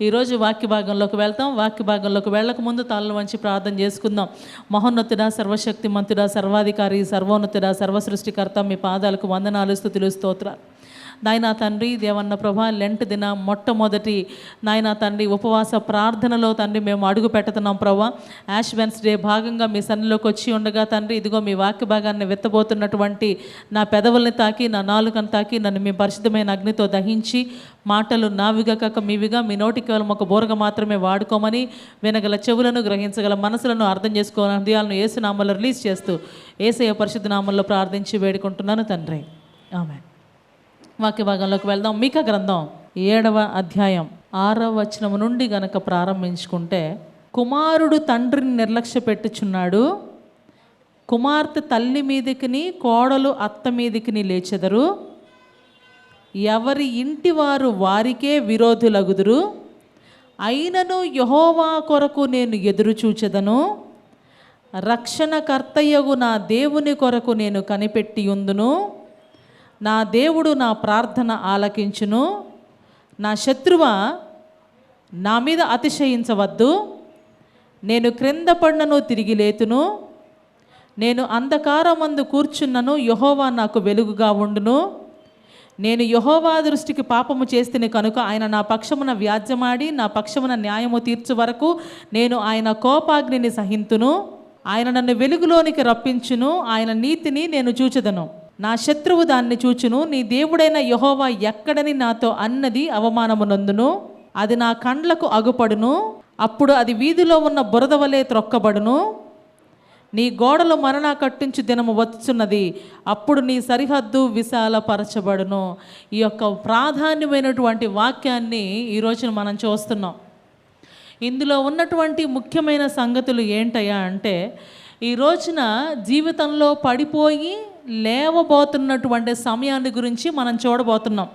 ఈరోజు వాక్య భాగంలోకి వెళ్తాం. వాక్య భాగంలోకి వెళ్ళక ముందు తలలు వంచి ప్రార్థన చేసుకుందాం. మహోన్నతుడా, సర్వశక్తిమంతుడా, సర్వాధికారి, సర్వోన్నతుడా, సర్వసృష్టికర్త, మీ పాదాలకు వందనాలు, స్తుతులు, స్తోత్రాలు. నాయనా తండ్రి, దేవన్న ప్రభా, లెంట్ దిన మొట్టమొదటి నాయనా తండ్రి ఉపవాస ప్రార్థనలో తండ్రి మేము అడుగు పెడుతున్నాం ప్రభా. యాష్ వెన్స్డే భాగంగా మీ సన్నిలోకి వచ్చి ఉండగా తండ్రి, ఇదిగో మీ వాక్య భాగాన్ని విత్తబోతున్నటువంటి నా పెదవుల్ని తాకి, నా నాలుకను తాకి, నన్ను మీ పరిశుద్ధమైన అగ్నితో దహించి, మాటలు నావిగా కాక మీవిగా, మీ నోటి కేవలం ఒక బోరగా మాత్రమే వాడుకోమని, వినగల చెవులను, గ్రహించగల మనసులను, అర్థం చేసుకోవాలని హృదయాలను యేసు నామములో రిలీజ్ చేస్తూ యేసయ్య పరిశుద్ధ నామములో ప్రార్థించి వేడుకుంటున్నాను తండ్రి, ఆమేన్. వాక్య భాగంలోకి వెళ్దాం. మీకా గ్రంథం 7వ అధ్యాయం 6వ వచనం నుండి గనక ప్రారంభించుకుంటే, కుమారుడు తండ్రిని నిర్లక్ష్య పెట్టుచున్నాడు, కుమార్తె తల్లి మీదికిని కోడలు అత్త మీదికిని లేచెదరు, ఎవరి ఇంటి వారు వారికే విరోధులగుదురు, అయినను యెహోవా కొరకు నేను ఎదురు చూచెదను, రక్షణకర్తయగు నా దేవుని కొరకు నేను కనిపెట్టి ఉందును, నా దేవుడు నా ప్రార్థన ఆలకించును, నా శత్రువా నా మీద అతిశయించవద్దు, నేను క్రింద పడినను తిరిగి లేతును, నేను అంధకారమందు కూర్చున్నను యెహోవా నాకు వెలుగుగా ఉండును, నేను యెహోవా దృష్టికి పాపము చేస్తేనే కనుక ఆయన నా పక్షమున వ్యాజ్యమాడి నా పక్షమున న్యాయము తీర్చు వరకు నేను ఆయన కోపాగ్నిని సహింతును, ఆయన నన్ను వెలుగులోనికి రప్పించును, ఆయన నీతిని నేను చూచెదను, నా శత్రువు దాన్ని చూచును, నీ దేవుడైన యెహోవా ఎక్కడని నాతో అన్నది అవమానమునందును, అది నా కండ్లకు అగుపడును, అప్పుడు అది వీధిలో ఉన్న బురద వలె త్రొక్కబడును, నీ గోడలు మరణ కట్టించు దినము వచ్చున్నది, అప్పుడు నీ సరిహద్దు విశాలపరచబడును. ఈ యొక్క ప్రాధాన్యమైనటువంటి వాక్యాన్ని ఈరోజు మనం చూస్తున్నాం. ఇందులో ఉన్నటువంటి ముఖ్యమైన సంగతులు ఏంటయ్యా అంటే, ఈ రోజున జీవితంలో పడిపోయి లేవబోతున్నటువంటి సమయాన్ని గురించి మనం చూడబోతున్నాం.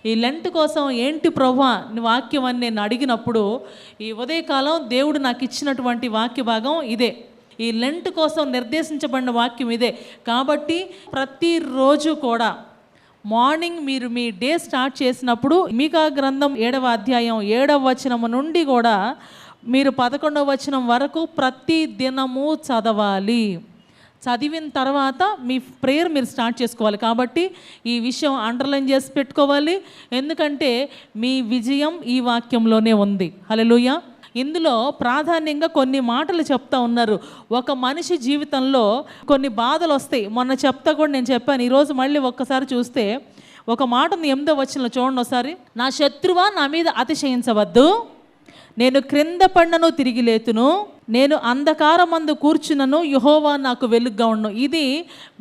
ఈ లెంట్ కోసం ఏంటి ప్రభువా వాక్యం అని నేను అడిగినప్పుడు, ఈ ఉదయకాలం దేవుడు నాకు ఇచ్చినటువంటి వాక్య భాగం ఇదే. ఈ లెంట్ కోసం నిర్దేశించబడిన వాక్యం ఇదే. కాబట్టి ప్రతిరోజు కూడా మార్నింగ్ మీరు మీ డే స్టార్ట్ చేసినప్పుడు మీకా గ్రంథం 7వ అధ్యాయం 7వ వచనం నుండి కూడా మీరు 11వ వచనం వరకు ప్రతి దినము చదవాలి. చదివిన తర్వాత మీ ప్రేయర్ మీరు స్టార్ట్ చేసుకోవాలి. కాబట్టి ఈ విషయం అండర్లైన్ చేసి పెట్టుకోవాలి, ఎందుకంటే మీ విజయం ఈ వాక్యంలోనే ఉంది. హల్లెలూయా. ఇందులో ప్రాధాన్యంగా కొన్ని మాటలు చెప్తా ఉన్నారు. ఒక మనిషి జీవితంలో కొన్ని బాధలు వస్తాయి. మొన్న చెప్తా కూడా నేను చెప్పాను. ఈరోజు మళ్ళీ ఒక్కసారి చూస్తే ఒక మాటను 8వ వచనంలో చూడండి ఒకసారి. నా శత్రువా నా మీద అతిశయించవద్దు, నేను క్రింద పడినను తిరిగి లేతును, నేను అంధకారమందు కూర్చున్నను యెహోవా నాకు వెలుగుగా ఉండును. ఇది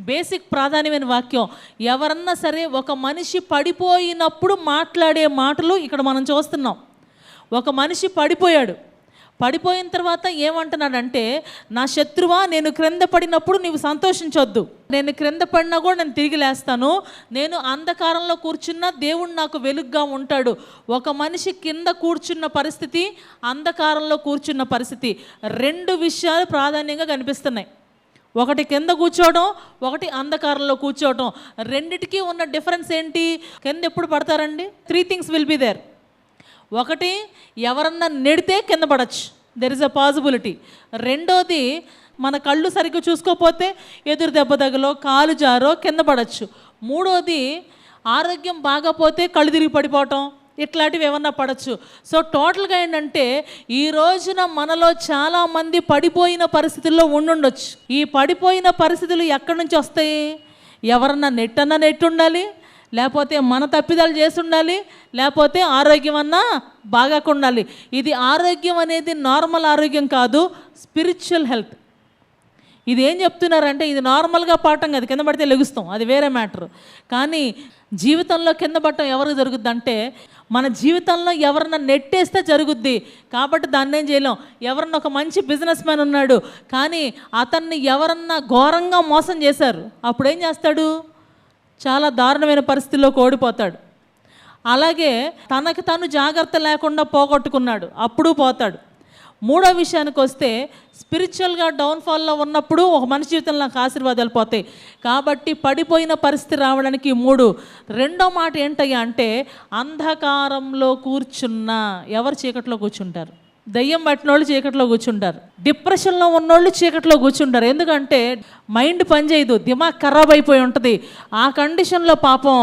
బేసిక్ ప్రాధాన్యమైన వాక్యం. ఎవరన్నా సరే ఒక మనిషి పడిపోయినప్పుడు మాట్లాడే మాటలు ఇక్కడ మనం చూస్తున్నాం. ఒక మనిషి పడిపోయిన తర్వాత ఏమంటున్నాడంటే, నా శత్రువా నేను క్రింద పడినప్పుడు నీవు సంతోషించొద్దు, నేను క్రింద పడినా కూడా నేను తిరిగి లేస్తాను, నేను అంధకారంలో కూర్చున్నా దేవుడు నాకు వెలుగుగా ఉంటాడు. ఒక మనిషి కింద కూర్చున్న పరిస్థితి, అంధకారంలో కూర్చున్న పరిస్థితి, 2 విషయాలు ప్రాధాన్యంగా కనిపిస్తున్నాయి. ఒకటి కింద కూర్చోవడం, ఒకటి అంధకారంలో కూర్చోవడం. రెండిటికి ఉన్న డిఫరెన్స్ ఏంటి? కింద ఎప్పుడు పడతారండి? 3 things విల్ బి దేర్. ఒకటి, ఎవరన్నా నెడితే కింద పడచ్చు, దెర్ ఇస్ అ పాసిబిలిటీ. రెండోది, మన కళ్ళు సరిగ్గా చూసుకోకపోతే ఎదురు దెబ్బ తగలో కాలు జారో కింద పడచ్చు. మూడోది, ఆరోగ్యం బాగాపోతే కళ్ళు తిరిగి పడిపోవటం, ఇట్లాంటివి ఏమన్నా పడచ్చు. సో టోటల్గా ఏంటంటే, ఈ రోజున మనలో చాలామంది పడిపోయిన పరిస్థితుల్లో ఉండుండొచ్చు. ఈ పడిపోయిన పరిస్థితులు ఎక్కడి నుంచి వస్తాయి? ఎవరన్నా నెట్టి ఉండాలి, లేకపోతే మన తప్పిదాలు చేసి ఉండాలి, లేకపోతే ఆరోగ్యం అన్నా బాగా ఉండాలి. ఇది ఆరోగ్యం అనేది నార్మల్ ఆరోగ్యం కాదు, స్పిరిచువల్ హెల్త్. ఇది ఏం చెప్తున్నారంటే, ఇది నార్మల్గా పాఠం కాదు, కింద పడితే లెగుస్తాం, అది వేరే మ్యాటర్. కానీ జీవితంలో కింద పడటం ఎవరికి జరుగుద్ది అంటే, మన జీవితంలో ఎవరన్నా నెట్టేస్తే జరుగుద్ది. కాబట్టి దాన్ని ఏం చేయలేం. ఎవరన్నా ఒక మంచి బిజినెస్ మ్యాన్ ఉన్నాడు, కానీ అతన్ని ఎవరన్నా ఘోరంగా మోసం చేశారు, అప్పుడు ఏం చేస్తాడు? చాలా దారుణమైన పరిస్థితుల్లో ఓడిపోతాడు. అలాగే తనకు తను జాగ్రత్త లేకుండా పోగొట్టుకున్నాడు, అప్పుడు పోతాడు. మూడో విషయానికి వస్తే, స్పిరిచువల్గా డౌన్ఫాల్లో ఉన్నప్పుడు ఒక మనిషి జీవితంలో నాకు ఆశీర్వాదాలు పోతాయి. కాబట్టి పడిపోయిన పరిస్థితి రావడానికి 3. రెండో మాట ఏంటయ్యా అంటే, అంధకారంలో కూర్చున్న. ఎవరు చీకట్లో కూర్చుంటారు? దయ్యం పట్టిన వాళ్ళు చీకట్లో కూర్చుంటారు. డిప్రెషన్లో ఉన్నోళ్ళు చీకట్లో కూర్చుంటారు. ఎందుకంటే మైండ్ పనిచేయదు, దిమాగ్ ఖరాబ్ అయిపోయి ఉంటుంది. ఆ కండిషన్లో పాపం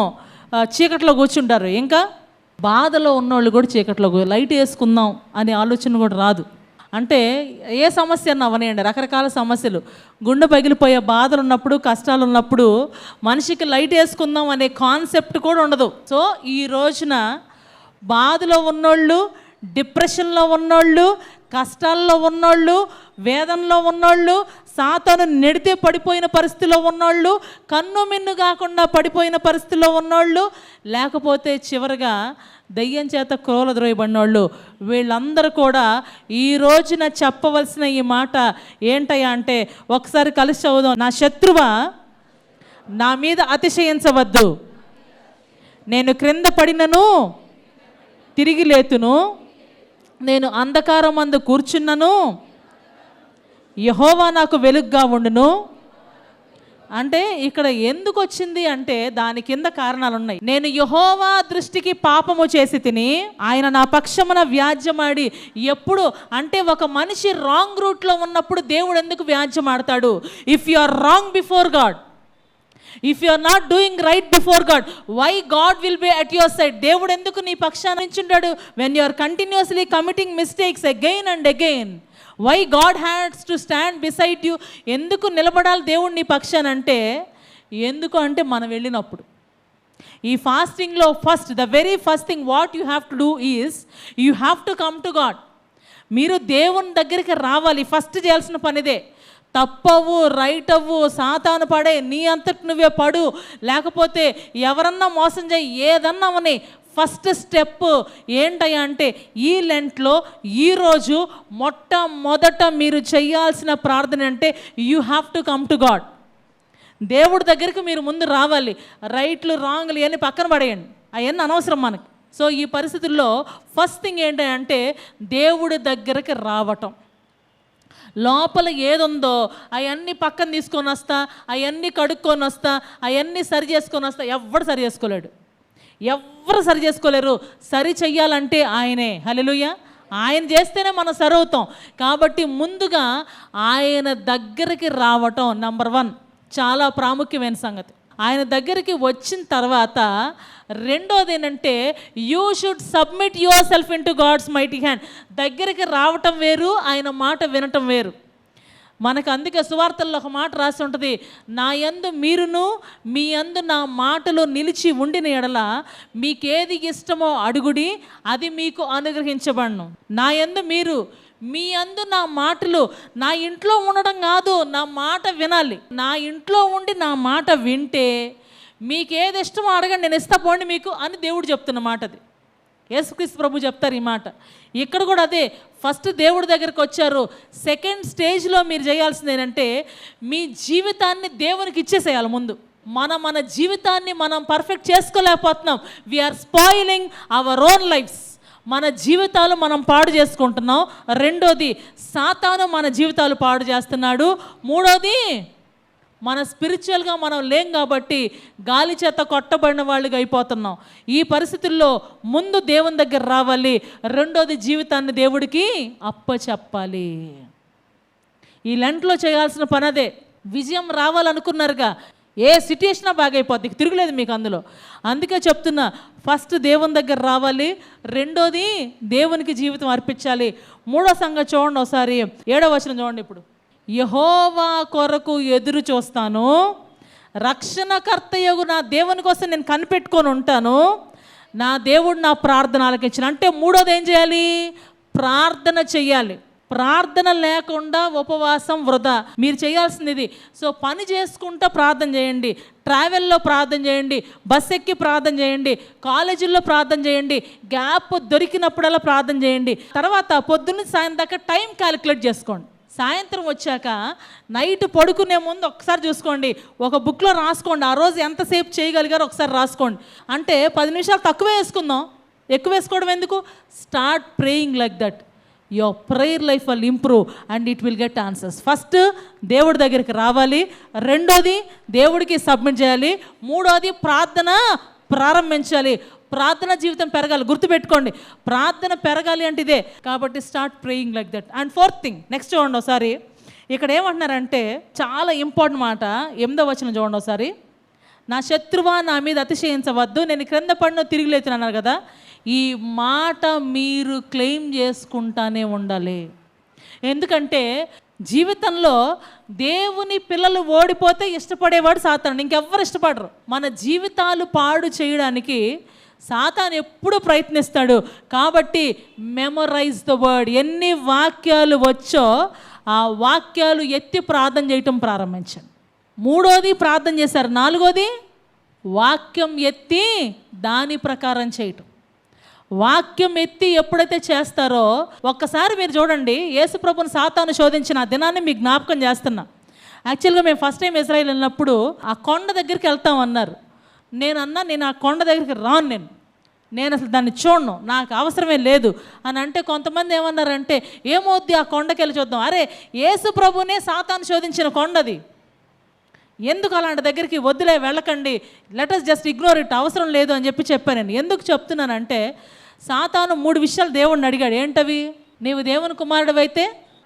చీకట్లో కూర్చుంటారు. ఇంకా బాధలో ఉన్నోళ్ళు కూడా చీకట్లో లైట్ వేసుకుందాం అనే ఆలోచన కూడా రాదు. అంటే ఏ సమస్య అన్న అవనేయండి, రకరకాల సమస్యలు, గుండె పగిలిపోయే బాధలు ఉన్నప్పుడు, కష్టాలు ఉన్నప్పుడు మనిషికి లైట్ వేసుకుందాం అనే కాన్సెప్ట్ కూడా ఉండదు. సో ఈ రోజున బాధలో ఉన్నోళ్ళు, డిప్రెషన్లో ఉన్నోళ్ళు, కష్టాల్లో ఉన్నోళ్ళు, వేదనలో ఉన్నోళ్ళు, సాతాను నెడితే పడిపోయిన పరిస్థితిలో ఉన్నోళ్ళు, కన్ను మిన్ను కాకుండా పడిపోయిన పరిస్థితిలో ఉన్నోళ్ళు, లేకపోతే చివరిగా దయ్యం చేత క్రోలద్రోయబడినోళ్ళు, వీళ్ళందరూ కూడా ఈ రోజున చెప్పవలసిన ఈ మాట ఏంటయ్యా అంటే, ఒకసారి కలిసి చదువుదాం. నా శత్రువా నా మీద అతిశయించవద్దు, నేను క్రింద పడినను తిరిగి లేతును, నేను అంధకారమందు కూర్చున్నను, యెహోవా నాకు వెలుగుగా ఉండును. అంటే ఇక్కడ ఎందుకు వచ్చింది అంటే దాని కింద కారణాలు ఉన్నాయి. నేను యెహోవా దృష్టికి పాపము చేసి తిని, ఆయన నా పక్షమున వ్యాజ్యమాడి. ఎప్పుడు అంటే ఒక మనిషి రాంగ్ రూట్లో ఉన్నప్పుడు దేవుడు ఎందుకు వ్యాజ్యమాడతాడు? If you are wrong before God, if you are not doing right before God, why God will be at your side? దేవుడు ఎందుకు నీ పక్షాన నిల్చుంటాడు? When you are continuously committing mistakes again and again, why God has to stand beside you? ఎందుకు నిలబడాలి దేవుడు నీ పక్షాన అంటే, ఎందుకు అంటే మనం వెళ్ళినప్పుడు ఈ ఫాస్టింగ్లో the very first thing what you have to do is you have to come to God. మీరు దేవుని దగ్గరికి రావాలి. ఫస్ట్ చేయాల్సిన పనిదే. తప్పవు, రైట్ అవ్వు, సాతాను పడే, నీ అంతటి నువ్వే పడు, లేకపోతే ఎవరన్నా మోసం చేయి, ఏదన్నా అవని, ఫస్ట్ స్టెప్ ఏంటయ్యా అంటే ఈ లెంట్లో ఈరోజు మొట్టమొదట మీరు చేయాల్సిన ప్రార్థన అంటే you have to come to God. దేవుడి దగ్గరికి మీరు ముందు రావాలి. రైట్లు రాంగ్లు ఇవన్నీ పక్కన పడేయండి, అవన్నీ అనవసరం మనకి. సో ఈ పరిస్థితుల్లో ఫస్ట్ థింగ్ ఏంటంటే దేవుడి దగ్గరికి రావటం. లోపల ఏదుందో అవన్నీ పక్కన తీసుకొని వస్తా, అవన్నీ కడుక్కొని వస్తా, అవన్నీ సరి చేసుకొని వస్తా. ఎవరు సరి చేసుకోలేడు, ఎవరు సరి చేసుకోలేరు. సరి చెయ్యాలంటే ఆయనే. హల్లెలూయా. ఆయన చేస్తేనే మనం సరి అవుతాం. కాబట్టి ముందుగా ఆయన దగ్గరికి రావటం నంబర్ 1 చాలా ప్రాముఖ్యమైన సంగతి. ఆయన దగ్గరికి వచ్చిన తర్వాత రెండోది ఏంటంటే you should submit yourself into God's mighty hand. దగ్గరికి రావటం వేరు, ఆయన మాట వినటం వేరు. మనకు అందుకే సువార్తల్లో ఒక మాట రాసి ఉంటుంది, నా యందు మీరును మీ యందు నా మాటలు నిలిచి ఉండిన ఎడల మీకేది ఇష్టమో అడుగుడి, అది మీకు అనుగ్రహించబడును. నా యందు మీరు, మీ యందు నా మాటలు. నా ఇంట్లో ఉండడం కాదు, నా మాట వినాలి. నా ఇంట్లో ఉండి నా మాట వింటే మీకేది ఇష్టమో అడగండి, నేను ఇస్తా పోండి మీకు అని దేవుడు చెప్తున్న మాట అది. యేసుక్రీస్తు ప్రభు చెప్తారు ఈ మాట. ఇక్కడ కూడా అదే. ఫస్ట్ దేవుడి దగ్గరికి వచ్చారు. సెకండ్ స్టేజ్లో మీరు చేయాల్సింది ఏంటంటే మీ జీవితాన్ని దేవునికి ఇచ్చేసేయాలి ముందు. మన జీవితాన్ని మనం పర్ఫెక్ట్ చేసుకోలేకపోతున్నాం. We're spoiling our own lives. మన జీవితాలు మనం పాడు చేసుకుంటున్నాం. రెండోది సాతాను మన జీవితాలు పాడు చేస్తున్నాడు. మూడోది మన స్పిరిచువల్గా మనం లేం కాబట్టి గాలి చేత కొట్టబడిన వాళ్ళుగా అయిపోతున్నాం. ఈ పరిస్థితుల్లో ముందు దేవుని దగ్గర రావాలి. రెండోది జీవితాన్ని దేవుడికి అప్పచెప్పాలి. ఈ లెంట్లో చేయాల్సిన పని అదే. విజయం రావాలనుకున్నారుగా, ఏ సిట్యుయేషనా బాగైపోద్ది, తిరుగులేదు మీకు అందులో. అందుకే చెప్తున్నా, ఫస్ట్ దేవుని దగ్గర రావాలి, రెండోది దేవునికి జీవితం అర్పించాలి. మూడో సంగతి చూడండి ఒకసారి, 7వ వచనం చూడండి. ఇప్పుడు యెహోవా కొరకు ఎదురు చూస్తాను, రక్షణకర్తయగు నా దేవుని కోసం నేను కనిపెట్టుకొని ఉంటాను, నా దేవుడు నా ప్రార్థన ఆలకించిన. అంటే మూడోది ఏం చేయాలి? ప్రార్థన చెయ్యాలి. ప్రార్థన లేకుండా ఉపవాసం వృధా. మీరు చేయాల్సింది ఇది. సో పని చేసుకుంటూ ప్రార్థన చేయండి, ట్రావెల్లో ప్రార్థన చేయండి, బస్ ఎక్కి ప్రార్థన చేయండి, కాలేజీల్లో ప్రార్థన చేయండి, గ్యాప్ దొరికినప్పుడల్లా ప్రార్థన చేయండి. తర్వాత పొద్దున్న సాయం దాకా టైం క్యాలిక్యులేట్ చేసుకోండి. సాయంత్రం వచ్చాక నైట్ పడుకునే ముందు ఒకసారి చూసుకోండి, ఒక బుక్లో రాసుకోండి, ఆ రోజు ఎంతసేపు చేయగలిగారో ఒకసారి రాసుకోండి. అంటే 10 నిమిషాలు తక్కువ వేసుకుందాం, ఎక్కువ వేసుకోవడం ఎందుకు? Start praying like that. Your prayer life will improve and it will get answers. First దేవుడి దగ్గరికి రావాలి, రెండోది దేవుడికి సబ్మిట్ చేయాలి, మూడోది ప్రార్థన ప్రారంభించాలి. ప్రార్థన జీవితం పెరగాలి. గుర్తుపెట్టుకోండి, ప్రార్థన పెరగాలి అంటే ఇదే. కాబట్టి start praying like that. And fourth thing, next చూడండి ఒకసారి. ఇక్కడ ఏమంటున్నారంటే చాలా ఇంపార్టెంట్ మాట, 8వ వచనం చూడండి ఒకసారి. నా శత్రువా నా మీద అతిశయించవద్దు, నేను క్రింద పడిన తిరిగి లేచిన అన్నారు కదా. ఈ మాట మీరు క్లెయిమ్ చేసుకుంటానే ఉండాలి. ఎందుకంటే జీవితంలో దేవుని పిల్లలు ఓడిపోతే ఇష్టపడేవాడు సాతాను, ఇంకెవ్వరు ఇష్టపడరు. మన జీవితాలు పాడు చేయడానికి సాతాను ఎప్పుడు ప్రయత్నిస్తాడు. కాబట్టి మెమరైజ్ ద వర్డ్. ఎన్ని వాక్యాలు వచ్చో ఆ వాక్యాలు ఎత్తి ప్రార్థన చేయటం ప్రారంభించండి. మూడోది ప్రార్థన చేశారు, నాలుగోది వాక్యం ఎత్తి దాని ప్రకారం చేయటం. వాక్యం ఎత్తి ఎప్పుడైతే చేస్తారో, ఒక్కసారి మీరు చూడండి, యేసుప్రభుని సాతాను శోధించిన ఆ దినాన్ని మీకు జ్ఞాపకం చేస్తున్నా. యాక్చువల్గా మేము ఫస్ట్ టైం ఇజ్రాయిల్ వెళ్ళినప్పుడు ఆ కొండ దగ్గరికి వెళ్తామన్నారు. నేను ఆ కొండ దగ్గరికి రాను, నేను అసలు దాన్ని చూడను, నాకు అవసరమే లేదు అని అంటే, కొంతమంది ఏమన్నారంటే ఏమవుద్ది ఆ కొండకి వెళ్ళి చూద్దాం. అరే, యేసు ప్రభునే సాతాను శోధించిన కొండది, ఎందుకు అలాంటి దగ్గరికి వద్దులే, వెళ్ళకండి, let us just ignore it, అవసరం లేదు అని చెప్పాను నేను. ఎందుకు చెప్తున్నానంటే, సాతాను 3 విషయాలు దేవుడిని అడిగాడు. ఏంటవి? నీవు దేవుని కుమారుడు అయితే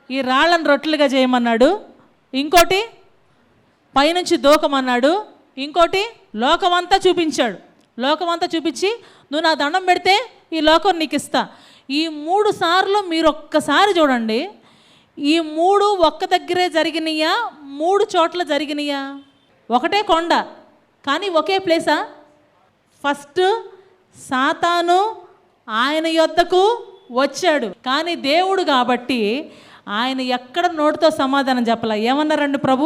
ఈ రాళ్ళను రొట్టెలుగా చేయమన్నాడు, ఇంకోటి పైనుంచి దూకమన్నాడు, ఇంకోటి లోకమంతా చూపించాడు. లోకమంతా చూపించి నువ్వు నా దండం పెడితే ఈ లోకం నీకు ఇస్తా. ఈ 3 సార్లు మీరు ఒక్కసారి చూడండి, ఈ 3 ఒక్క దగ్గరే జరిగినాయా, 3 చోట్ల జరిగినాయా? ఒకటే కొండ కానీ ఒకే ప్లేసా? ఫస్ట్ సాతాను ఆయన యొద్దకు వచ్చాడు, కానీ దేవుడు కాబట్టి ఆయన ఎక్కడ నోటితో సమాధానం చెప్పాల. ఏమన్నారండి ప్రభు?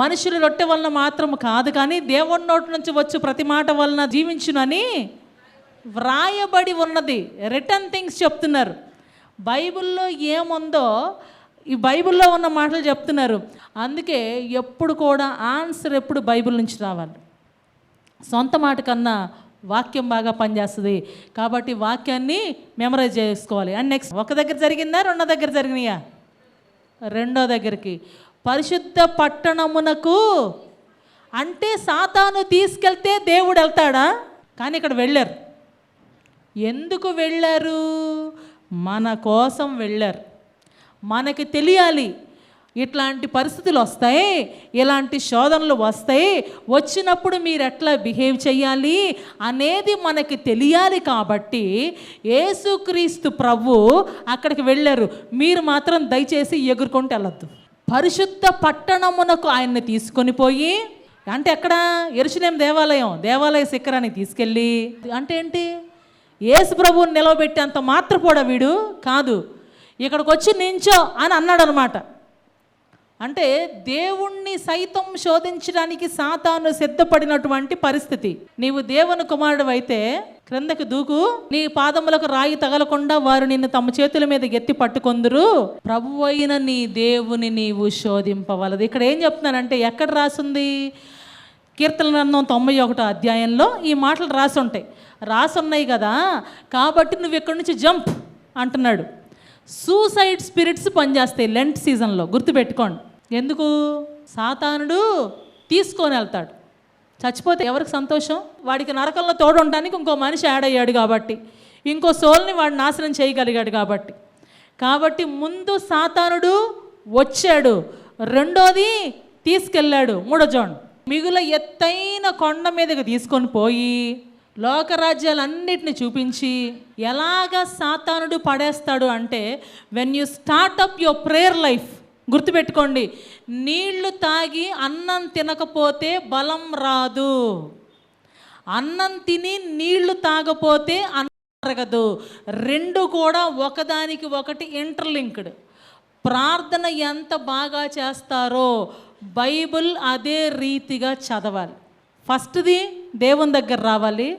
మనుషులు రొట్టె వలన మాత్రం కాదు కానీ దేవుడి నోటి నుంచి వచ్చు ప్రతి మాట వలన జీవించునని వ్రాయబడి ఉన్నది. రిటర్న్ థింగ్స్ చెప్తున్నారు. బైబిల్లో ఏముందో ఈ బైబిల్లో ఉన్న మాటలు చెప్తున్నారు. అందుకే ఎప్పుడు కూడా ఆన్సర్ ఎప్పుడు బైబిల్ నుంచి రావాలి. సొంత మాట కన్నా వాక్యం బాగా పనిచేస్తుంది. కాబట్టి వాక్యాన్ని మెమరైజ్ చేసుకోవాలి. అండ్ నెక్స్ట్, ఒక దగ్గర జరిగిందా, రెండో దగ్గర జరిగినాయా? రెండో దగ్గరికి, పరిశుద్ధ పట్టణమునకు. అంటే సాతాను తీసుకెళ్తే దేవుడు వెళ్తాడా? కానీ ఇక్కడ వెళ్ళారు. ఎందుకు వెళ్ళారు? మన కోసం వెళ్ళారు. మనకి తెలియాలి ఇట్లాంటి పరిస్థితులు వస్తాయి, ఇలాంటి శోధనలు వస్తాయి, వచ్చినప్పుడు మీరు ఎట్లా బిహేవ్ చేయాలి అనేది మనకి తెలియాలి. కాబట్టి యేసుక్రీస్తు ప్రభు అక్కడికి వెళ్ళారు. మీరు మాత్రం దయచేసి ఎగురుకుంటూ వెళ్ళొద్దు. పరిశుద్ధ పట్టణమునకు ఆయన్ని తీసుకొని పోయి, అంటే ఎక్కడ? యెరూషలేము దేవాలయ శిఖరానికి తీసుకెళ్ళి, అంటే ఏంటి? యేసు ప్రభువుని నిలవబెట్టి అంత మాత్రపోడా వీడు కాదు, ఇక్కడికి వచ్చి నించో అని అన్నాడు అనమాట. అంటే దేవుణ్ణి సైతం శోధించడానికి సాతాను సిద్ధపడినటువంటి పరిస్థితి. నీవు దేవుని కుమారుడు అయితే క్రిందకి దూకు, నీ పాదములకు రాయి తగలకుండా వారు నిన్ను తమ చేతుల మీద ఎత్తి పట్టుకొందురు, ప్రభువైన నీ దేవుని నీవు శోధింపవలదు. ఇక్కడ ఏం చెప్తున్నానంటే, ఎక్కడ రాసుంది? కీర్తన గ్రంథం 91వ అధ్యాయంలో ఈ మాటలు రాసున్నాయి కదా. కాబట్టి నువ్వు ఇక్కడి నుంచి జంప్ అంటున్నాడు. సూసైడ్ స్పిరిట్స్ పనిచేస్తాయి లెంట్ సీజన్లో, గుర్తుపెట్టుకోండి. ఎందుకు? సాతానుడు తీసుకొని వెళ్తాడు. చచ్చిపోతే ఎవరికి సంతోషం? వాడికి నరకంలో తోడు ఉండడానికి ఇంకో మనిషి యాడ్ అయ్యాడు కాబట్టి, ఇంకో సోల్ని వాడు నాశనం చేయగలిగాడు కాబట్టి ముందు సాతానుడు వచ్చాడు, రెండోది తీసుకెళ్ళాడు, మూడో చూడండి. మిగుల ఎత్తైన కొండ మీదకి తీసుకొని పోయి లోకరాజ్యాలన్నిటిని చూపించి ఎలాగ సాతానుడు పడేస్తాడు అంటే, when you start up your prayer life, గుర్తుపెట్టుకోండి, నీళ్లు తాగి అన్నం తినకపోతే బలం రాదు, అన్నం తిని నీళ్లు తాగపోతే అన్నం అరగదు. రెండు కూడా ఒకదానికి ఒకటి ఇంటర్లింక్డ్. ప్రార్థన ఎంత బాగా చేస్తారో బైబిల్ అదే రీతిగా చదవాలి. ఫస్ట్ది దేవుని దగ్గర రావాలి.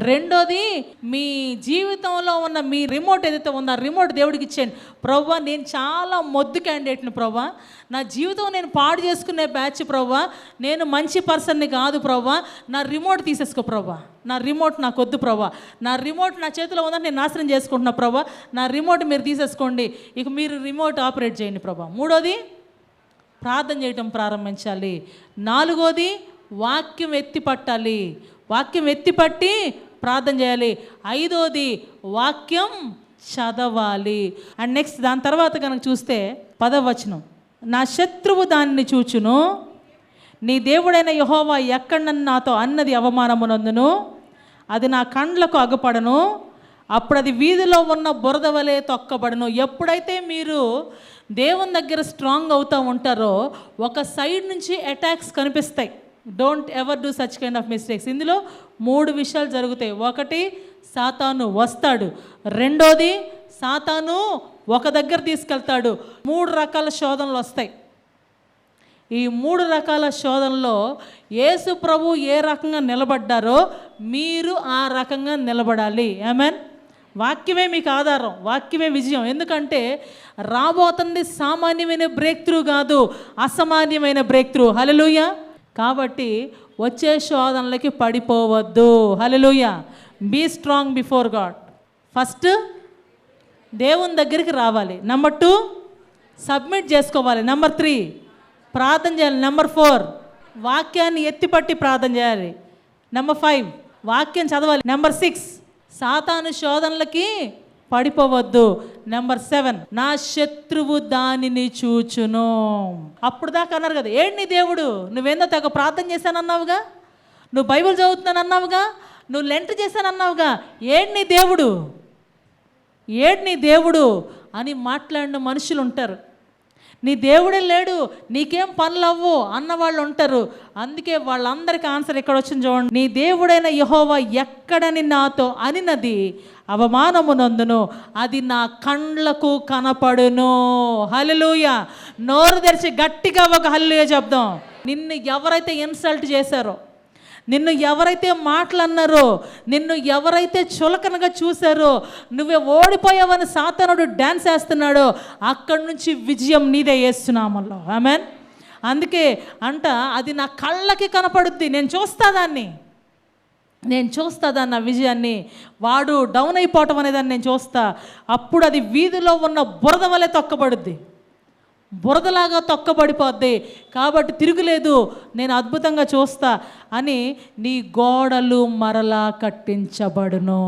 రెండోది, మీ జీవితంలో ఉన్న మీ రిమోట్ ఏదైతే ఉందో ఆ రిమోట్ దేవుడికి ఇచ్చేయండి. ప్రభువా, నేను చాలా మొద్దు క్యాండిడేట్ని ప్రభువా, నా జీవితం నేను పాడు చేసుకునే బ్యాచ్ ప్రభువా, నేను మంచి పర్సన్ని కాదు ప్రభువా, నా రిమోట్ తీసేసుకో ప్రభువా, నా రిమోట్ నాకు వద్దు ప్రభువా, నా రిమోట్ నా చేతిలో ఉందని నేను నాశనం చేసుకుంటున్నా ప్రభువా, నా రిమోట్ మీరు తీసేసుకోండి, ఇక మీరు రిమోట్ ఆపరేట్ చేయండి ప్రభువా. మూడోది, ప్రార్థన చేయటం ప్రారంభించాలి. నాలుగోది, వాక్యం ఎత్తి పట్టాలి, వాక్యం ఎత్తిపట్టి ప్రార్థన చేయాలి. ఐదోది, వాక్యం చదవాలి. అండ్ నెక్స్ట్ దాని తర్వాత కనుక చూస్తే 10వ వచనం, నా శత్రువు దానిని చూచును, నీ దేవుడైన యెహోవా ఎక్కడ నాతో అన్నది అవమానమునందును, అది నా కండ్లకు అగపడను, అప్పుడు అది వీధిలో ఉన్న బురద వలె తొక్కబడను. ఎప్పుడైతే మీరు దేవుని దగ్గర స్ట్రాంగ్ అవుతూ ఉంటారో ఒక సైడ్ నుంచి అటాక్స్ కనిపిస్తాయి. Don't ever do such kind of mistakes. ఇందులో 3 విషయాలు జరుగుతాయి. ఒకటి, సాతాను వస్తాడు. రెండోది, సాతాను ఒక దగ్గర తీసుకెళ్తాడు. 3 రకాల శోధనలు వస్తాయి. ఈ 3 రకాల శోధనలో యేసు ప్రభు ఏ రకంగా నిలబడ్డారో మీరు ఆ రకంగా నిలబడాలి. ఆమెన్. వాక్యమే మీకు ఆధారం, వాక్యమే విజయం. ఎందుకంటే రాబోతుంది సామాన్యమైన బ్రేక్ త్రూ కాదు, అసామాన్యమైన బ్రేక్ త్రూ. హల్లెలూయా. కాబట్టి వచ్చే శోధనలకి పడిపోవద్దు. Hallelujah. Be strong before God. First దేవుని దగ్గరికి రావాలి. నెంబర్ 2, సబ్మిట్ చేసుకోవాలి. నెంబర్ 3, ప్రార్థన చేయాలి. నెంబర్ 4, వాక్యాన్ని ఎత్తిపట్టి ప్రార్థన చేయాలి. నెంబర్ 5, వాక్యం చదవాలి. నెంబర్ 6, సాతాను శోధనలకి పడిపోవద్దు. నెంబర్ 7, నా శత్రువు దానిని చూచును. అప్పుడు దాకా అన్నారు కదా, ఏంటి నీ దేవుడు, నువ్వేందో తెగ ప్రార్థన చేశానన్నావుగా, నువ్వు బైబిల్ చదువుతున్నానన్నావుగా, నువ్వు లెంట్ చేశానన్నావుగా, ఏంటి నీ దేవుడు, ఏంటి నీ దేవుడు అని మాట్లాడిన మనుషులు ఉంటారు. నీ దేవుడే లేడు, నీకేం పనులు అవ్వు అన్నవాళ్ళు ఉంటారు. అందుకే వాళ్ళందరికీ ఆన్సర్ ఇక్కడ వచ్చింది చూడండి. నీ దేవుడైన యెహోవా ఎక్కడని నాతో అనినది అవమానమునందును, అది నా కండ్లకు కనపడును. హల్లెలూయా. నోరు తెరిచి గట్టిగా ఒక హల్లెలూయా చెప్దాం. నిన్ను ఎవరైతే ఇన్సల్ట్ చేశారో, నిన్ను ఎవరైతే మాటలన్నారో, నిన్ను ఎవరైతే చులకనగా చూశారో, నువ్వే ఓడిపోయావని సాతానుడు డ్యాన్స్ వేస్తున్నాడో, అక్కడి నుంచి విజయం నీదే యేసునామములో. ఆమెన్. అందుకే అది నా కళ్ళకి కనపడుద్ది, నేను చూస్తా దాన్ని, నా విజయాన్ని. వాడు డౌన్ అయిపోవటం అనేదాన్ని నేను చూస్తా. అప్పుడు అది వీధిలో ఉన్న బురద వలె తొక్కబడుద్ది, బురదలాగా తొక్కబడిపోద్ది. కాబట్టి తిరుగులేదు, నేను అద్భుతంగా చూస్తా అని నీ గోడలు మరలా కట్టించబడును.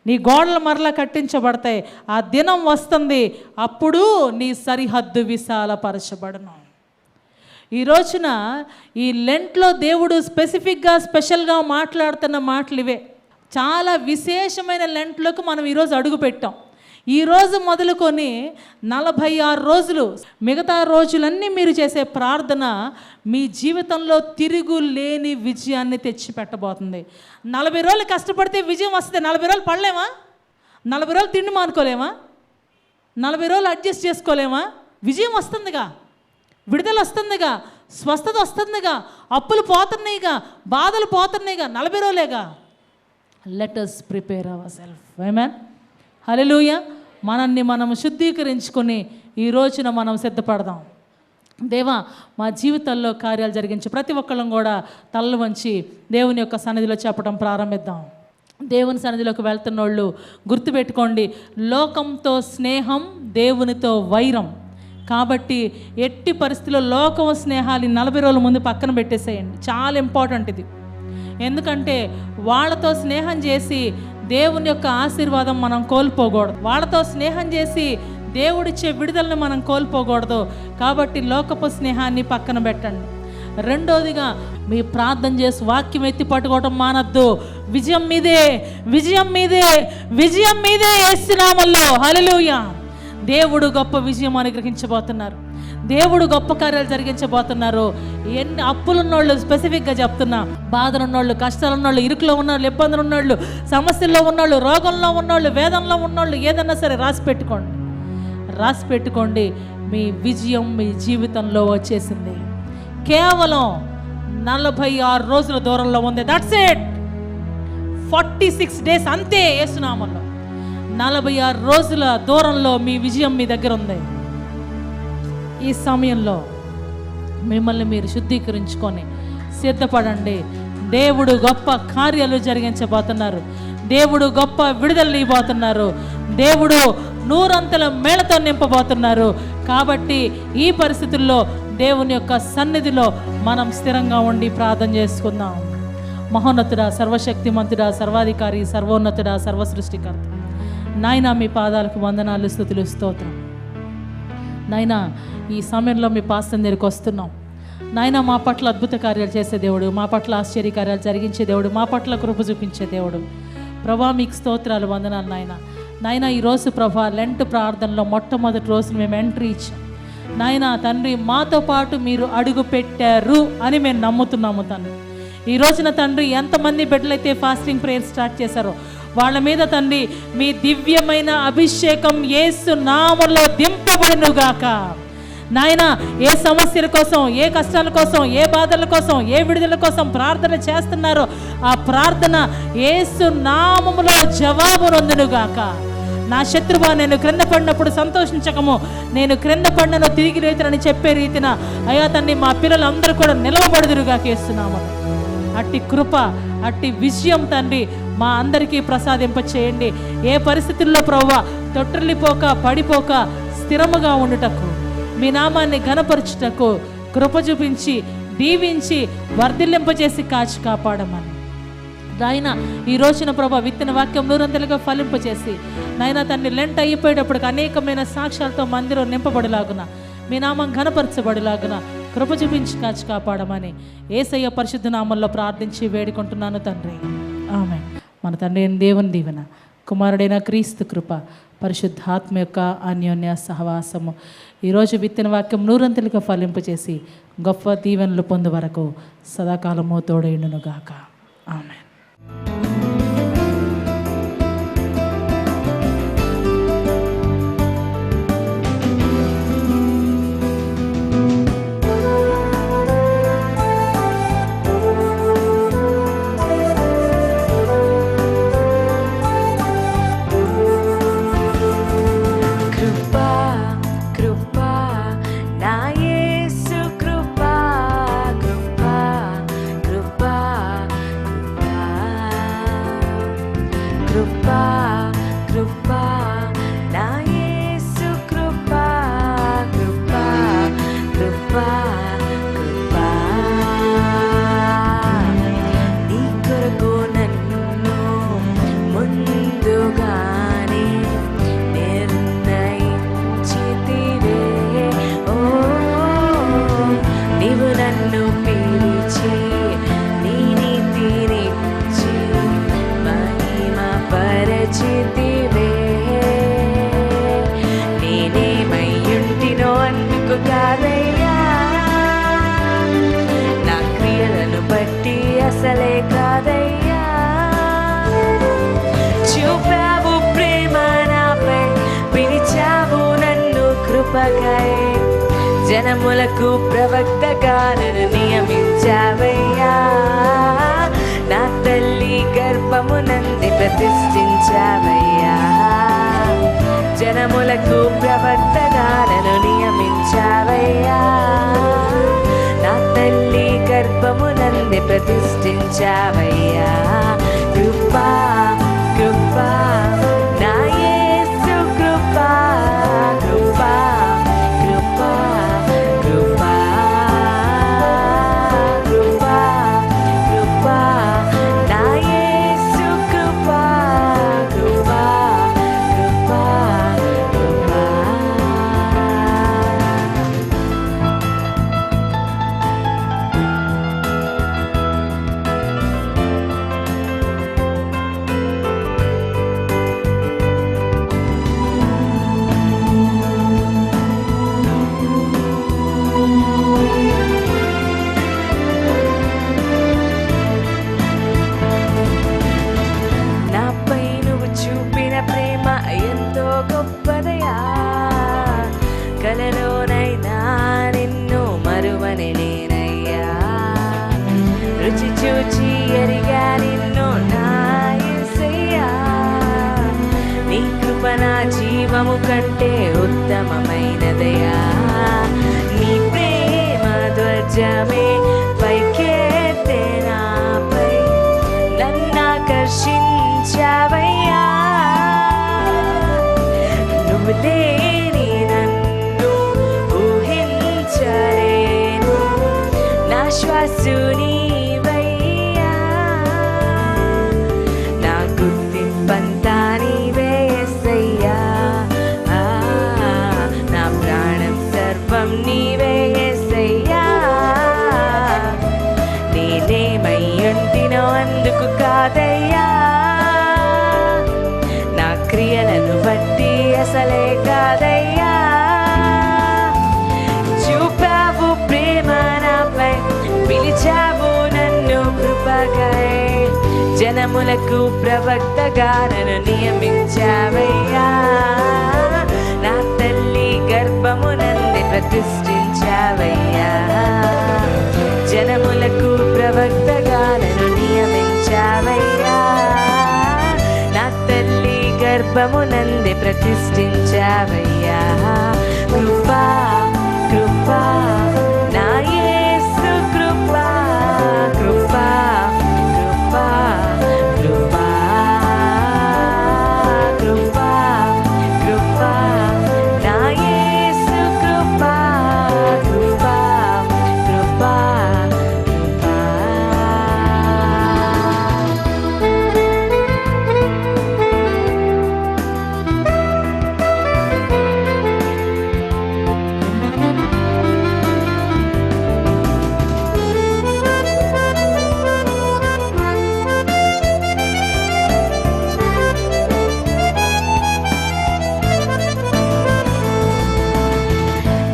నీ గోడలు మరలా కట్టించబడతాయి. ఆ దినం వస్తుంది, అప్పుడు నీ సరిహద్దు విశాలపరచబడును. ఈ రోజున ఈ లెంట్లో దేవుడు స్పెషల్గా మాట్లాడుతున్న మాటలు ఇవే. చాలా విశేషమైన లెంట్లోకి మనం ఈరోజు అడుగు పెట్టాం. ఈరోజు మొదలుకొని 46 రోజులు, మిగతా రోజులన్నీ మీరు చేసే ప్రార్థన మీ జీవితంలో తిరుగులేని విజయాన్ని తెచ్చిపెట్టబోతుంది. 40 రోజులు కష్టపడితే విజయం వస్తుంది. 40 రోజులు పడలేమా? 40 రోజులు తిండి మానుకోలేమా? 40 రోజులు అడ్జస్ట్ చేసుకోలేమా? విజయం వస్తుందిగా, విడుదల వస్తుందిగా, స్వస్థత వస్తుందిగా, అప్పులు పోతున్నాయిగా, బాధలు పోతున్నాయిగా. 40 రోజులేగా. Let us prepare our self. Amen. Hallelujah. మనల్ని మనం శుద్ధీకరించుకొని ఈ రోజున మనం సిద్ధపడదాం. దేవా, మా జీవితాల్లో కార్యాలు జరిగించి ప్రతి ఒక్కళ్ళం కూడా తలలు వంచి దేవుని యొక్క సన్నిధిలో చెప్పడం ప్రారంభిద్దాం. దేవుని సన్నిధిలోకి వెళ్తున్నోళ్ళు గుర్తుపెట్టుకోండి, లోకంతో స్నేహం, దేవునితో వైరం. కాబట్టి ఎట్టి పరిస్థితుల్లో లోకం స్నేహాలు 40 రోజుల ముందు పక్కన పెట్టేసేయండి. చాలా ఇంపార్టెంట్ ఇది. ఎందుకంటే వాళ్ళతో స్నేహం చేసి దేవుని యొక్క ఆశీర్వాదం మనం కోల్పోకూడదు. వాళ్ళతో స్నేహం చేసి దేవుడిచ్చే విడుదలను మనం కోల్పోకూడదు. కాబట్టి లోకపు స్నేహాన్ని పక్కన పెట్టండి. రెండోదిగా, మీ ప్రార్థన చేసి వాక్యం ఎత్తి పట్టుకోవటం మానద్దు. విజయం మీదే, విజయం మీదే, విజయం మీదే యేసునామములో. హల్లెలూయా. దేవుడు గొప్ప విజయం అనుగ్రహించబోతున్నారు. దేవుడు గొప్ప కార్యాలు జరిగించబోతున్నారు. ఎన్ని అప్పులున్నోళ్ళు స్పెసిఫిక్గా చెప్తున్నా, బాధలున్నోళ్ళు, కష్టాలున్నోళ్ళు, ఇరుకులో ఉన్నోళ్ళు, ఇబ్బందులు ఉన్నోళ్ళు, సమస్యల్లో ఉన్నోళ్ళు, రోగంలో ఉన్నోళ్ళు, వేదనలో ఉన్నోళ్ళు, ఏదన్నా సరే రాసి పెట్టుకోండి. మీ విజయం మీ జీవితంలో వచ్చేసింది. కేవలం 46 రోజుల దూరంలో ఉంది. That's it. 46 days అంతే. యేసునామంలో 46 రోజుల దూరంలో మీ విజయం మీ దగ్గర ఉంది. ఈ సమయంలో మిమ్మల్ని మీరు శుద్ధీకరించుకొని సిద్ధపడండి. దేవుడు గొప్ప కార్యాలు జరిగించబోతున్నారు. దేవుడు గొప్ప విడుదల ఇవ్వబోతున్నారు. దేవుడు 100 అంతల మేళతో నింపబోతున్నారు. కాబట్టి ఈ పరిస్థితుల్లో దేవుని యొక్క సన్నిధిలో మనం స్థిరంగా ఉండి ప్రార్థన చేసుకుందాం. మహోన్నతుడా, సర్వశక్తిమంతుడా, సర్వాధికారి, సర్వోన్నతుడా, సర్వసృష్టికర్త, నాయనా మీ పాదాలకు వందనాలు, స్తుతులు, స్తోత్రం. నాయనా ఈ సమయంలో మీ పాస్తం దగ్గరికి వస్తున్నాం. నాయనా మా పట్ల అద్భుత కార్యాలు చేసే దేవుడు, మా పట్ల ఆశ్చర్య కార్యాలు జరిగించే దేవుడు, మా పట్ల కృప చూపించే దేవుడు. ప్రభా మీకు స్తోత్రాలు, వందనాలు నాయన. నాయన ఈరోజు ప్రభా లెంట్ ప్రార్థనలో మొట్టమొదటి రోజున మేము ఎంట్రీ ఇచ్చాం. నాయన తండ్రి మాతో పాటు మీరు అడుగు పెట్టారు అని మేము నమ్ముతున్నాము తండ్రి. ఈ రోజున తండ్రి ఎంతమంది బిడ్డలైతే ఫాస్టింగ్ ప్రేయర్ స్టార్ట్ చేశారో వాళ్ళ మీద తండ్రి మీ దివ్యమైన అభిషేకం యేసు నామములో దింపబడునుగాక. నాయన ఏ సమస్యల కోసం, ఏ కష్టాల కోసం, ఏ బాధల కోసం, ఏ విడుదల కోసం ప్రార్థన చేస్తున్నారో ఆ ప్రార్థన యేసు నామములో జవాబు పొందునుగాక. నా శత్రువా, నేను క్రింద పడినప్పుడు సంతోషించకము, నేను క్రింద పడినను తిరిగి లేతునని చెప్పే రీతిన అయ్యా తండ్రి మా పిల్లలందరూ కూడా నిలవబడుదురుగాక యేసునామములో. అట్టి కృప, అట్టి విజయం తండ్రి మా అందరికీ ప్రసాదింప చేయండి. ఏ పరిస్థితుల్లో ప్రభువా తొట్టిల్లిపోక పడిపోక స్థిరముగా ఉండుటకు, మీ నామాన్ని ఘనపరచుటకు కృప చూపించి దీవించి వర్ధిల్లింపజేసి కాచి కాపాడమని నాయన ఈ రోజున ప్రభా విత్తన వాక్యం 100 ఫలింపచేసి నాయన తండ్రి లెంట్ అయిపోయేటప్పటికి అనేకమైన సాక్ష్యాలతో మందిరం నింపబడిలాగున, మీ నామం ఘనపరచబడిలాగున కృప చూపించి కాచి కాపాడమని యేసయ్య పరిశుద్ధ నామంలో ప్రార్థించి వేడుకుంటున్నాను తండ్రి. ఆమేన్. మన తండ్రి అయిన దేవుని దీవెన, కుమారుడైన క్రీస్తు కృప, పరిశుద్ధాత్మ యొక్క అన్యోన్య సహవాసము ఈరోజు విత్తన వాక్యం 100 ఫలింపచేసి గొప్ప దీవెనలు పొందు వరకు సదాకాలము తోడైండునుగాక. ఆమేన్. అసలే కాదయ్యా, చూపావు ప్రేమ నాపై, పిలిచావు నన్ను కృపకై, జనములకు ప్రవక్తగా నన్ను నియమించావయ్యా, నా తల్లి గర్భమునంది ప్రతిష్ఠించావయ్యా, జనములకు ప్రవక్తగా నన్ను నియమించావయ్యా, నా తల్లి గర్భమునంది ప్రతిష్ఠించావయ్యా. కృపా కృపా నా యేసు కృపా, కృపా కృపా కృపా కృపా కృపా నా యేసు కృపా, కృపా కృపా కృపా. జీవము కంటే ఉత్తమమైనదయా. నీ ప్రేమ ధ్వజమే పైకెత్తే నాపై నన్నాకర్షించావయ్యా. నువ్వు లేని నన్ను ఊహించలేను, నా శ్వాసు నీవయ్యా. నా గుర్తింపంతా నీవే యేసయ్యా. నా ప్రాణం సర్వం నీవే యేసయ్యా. నేనేమయ్యుంటినో అందుకు కాదయ్యా, నా క్రియలను బట్టి అసలే కాదయ్యా. చూపావు ప్రేమ నాపై, పిలిచావు నన్ను కృపకై, జనములకు ప్రవక్తగా నన్ను నియమించావయ్యా. నా తల్లి గర్భమునందే ప్రతిష్ఠించావయ్యా. జనములకు ప్రవక్తగా నన్ను నియమించావయ్యా. నా తల్లి గర్భమునందే ప్రతిష్ఠించావయ్యా. కృపా కృపా నా యేసు కృపా, కృపా కృపా కృపా కృపా కృపా నా యేసు కృపా, కృపా కృపా కృపా.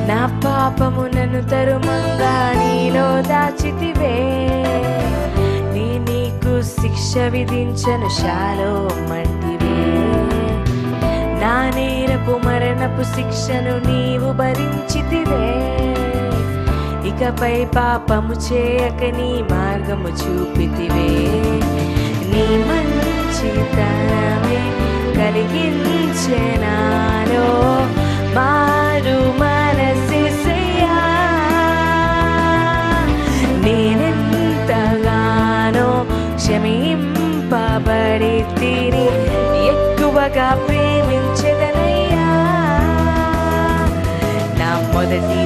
నా పాపమునను తరుమంగా నీలో దాచితివే, నీకు శిక్ష విధించను శాలోమంటివే. నా నేరపు మరణపు శిక్షను నీవు భరించితివే, ఇకపై పాపము చేయక నీ మార్గము చూపితివే. నీ మంచితనమే కలిగించే నాలో మారు మనసేసయ్యా. నేనెంతగానో క్షమింపబడి తిని ఎక్కువగా ప్రేమించెదనయ్యా. నా మొదటి